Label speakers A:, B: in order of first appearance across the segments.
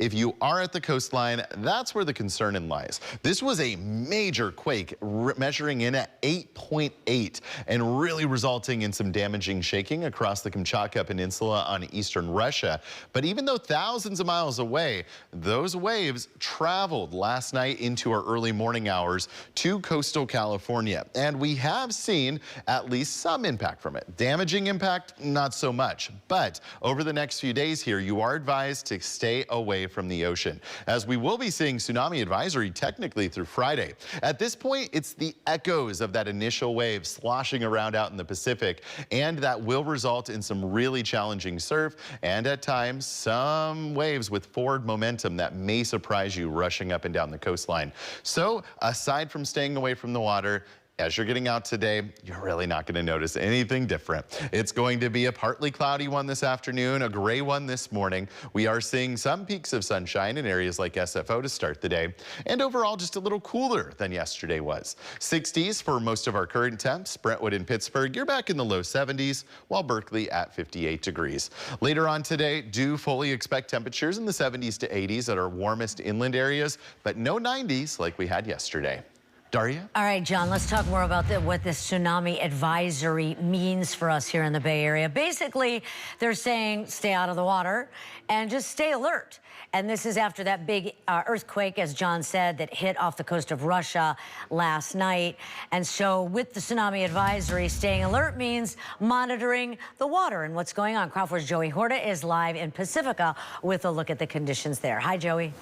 A: If you are at the coastline, that's where the concern lies. This was a major quake measuring in at 8.8 and really resulting in some damaging shaking across the Kamchatka Peninsula on eastern Russia. But even though thousands of miles away, those waves traveled last night into our early morning hours to coastal California. And we have seen at least some impact from it. Damaging impact, not so much. But over the next few days here, you are advised to stay away from the ocean, as we will be seeing tsunami advisory technically through Friday. At this point, it's the echoes of that initial wave sloshing around out in the Pacific, and that will result in some really challenging surf and at times some waves with forward momentum that may surprise you rushing up and down the coastline. So aside from staying away from the water, as you're getting out today, you're really not going to notice anything different. It's going to be a partly cloudy one this afternoon, a gray one this morning. We are seeing some peaks of sunshine in areas like SFO to start the day, and overall just a little cooler than yesterday was. 60s for most of our current temps. Brentwood and Pittsburgh, you're back in the low 70s, while Berkeley at 58 degrees. Later on today, do fully expect temperatures in the 70s to 80s at our warmest inland areas, but no 90s like we had yesterday. Daria?
B: All right, John, let's talk more about what this tsunami advisory means for us here in the Bay Area. Basically, they're saying stay out of the water and just stay alert. And this is after that big earthquake, as John said, that hit off the coast of Russia last night. And so with the tsunami advisory, staying alert means monitoring the water and what's going on. Crowd 4's Joey Horta is live in Pacifica with a look at the conditions there. Hi, Joey.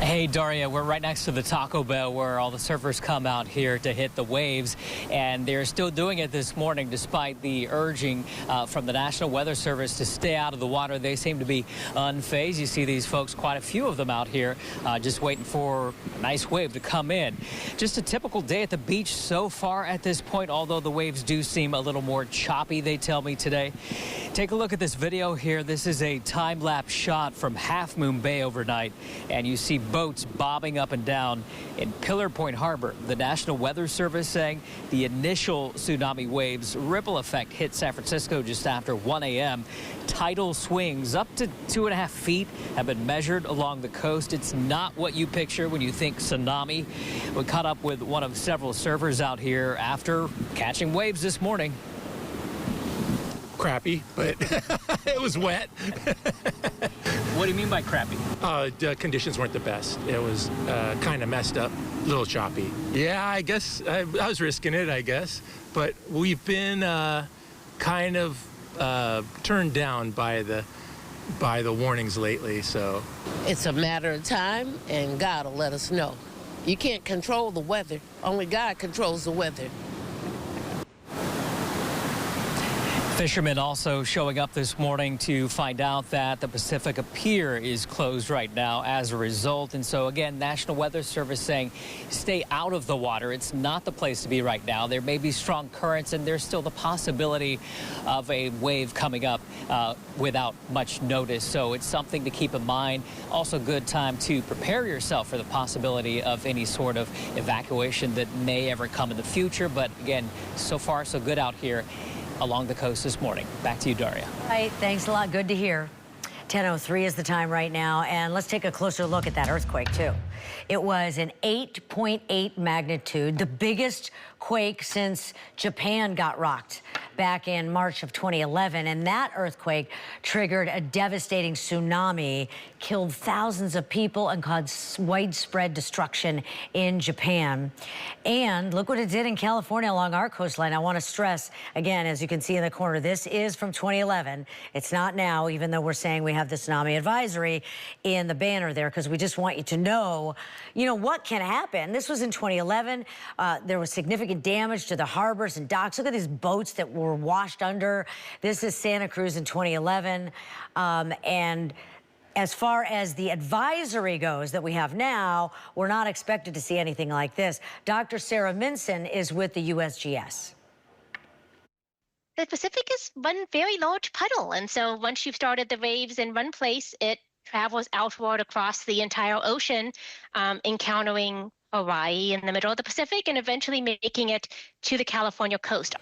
C: Hey, Daria, we're right next to the Taco Bell where all the surfers come out here to hit the waves, and they're still doing it this morning despite the urging from the National Weather Service to stay out of the water. They seem to be unfazed. You see these folks, quite a few of them out here, just waiting for a nice wave to come in. Just a typical day at the beach so far at this point, although the waves do seem a little more choppy, they tell me today. Take a look at this video here. This is a time-lapse shot from Half Moon Bay overnight, and you see boats bobbing up and down in Pillar Point Harbor. The National Weather Service saying the initial tsunami waves ripple effect hit San Francisco just after 1 a.m. Tidal swings up to 2.5 feet have been measured along the coast. It's not what you picture when you think tsunami. We caught up with one of several surfers out here after catching waves this morning.
D: Crappy, but it was wet.
C: What do you mean by crappy?
D: The conditions weren't the best. It was kind of messed up, a little choppy. Yeah, I guess I was risking it, I guess. But we've been kind of turned down by the warnings lately, so.
E: It's a matter of time, and God will let us know. You can't control the weather. Only God controls the weather.
C: Fishermen also showing up this morning to find out that the Pacifica Pier is closed right now as a result. And so, again, National Weather Service saying stay out of the water. It's not the place to be right now. There may be strong currents, and there's still the possibility of a wave coming up without much notice. So it's something to keep in mind. Also, good time to prepare yourself for the possibility of any sort of evacuation that may ever come in the future. But, again, so far, so good out here along the coast this morning. Back to you, Daria.
B: All right, thanks a lot. Good to hear. 10:03 is the time right now, and let's take a closer look at that earthquake, too. It was an 8.8 magnitude, the biggest quake since Japan got rocked back in March of 2011, and that earthquake triggered a devastating tsunami, killed thousands of people, and caused widespread destruction in Japan. And look what it did in California along our coastline. I want to stress, again, as you can see in the corner, this is from 2011. It's not now, even though we're saying we have the tsunami advisory in the banner there, because we just want you to know, what can happen. This was in 2011. There was significant damage to the harbors and docks. Look at these boats that were washed under. This is Santa Cruz in 2011. And as far as the advisory goes that we have now, we're not expected to see anything like this. Dr. Sarah Minson is with the USGS.
F: The Pacific is one very large puddle, and so once you've started the waves in one place, it travels outward across the entire ocean, encountering Hawaii in the middle of the Pacific and eventually making it to the California coast.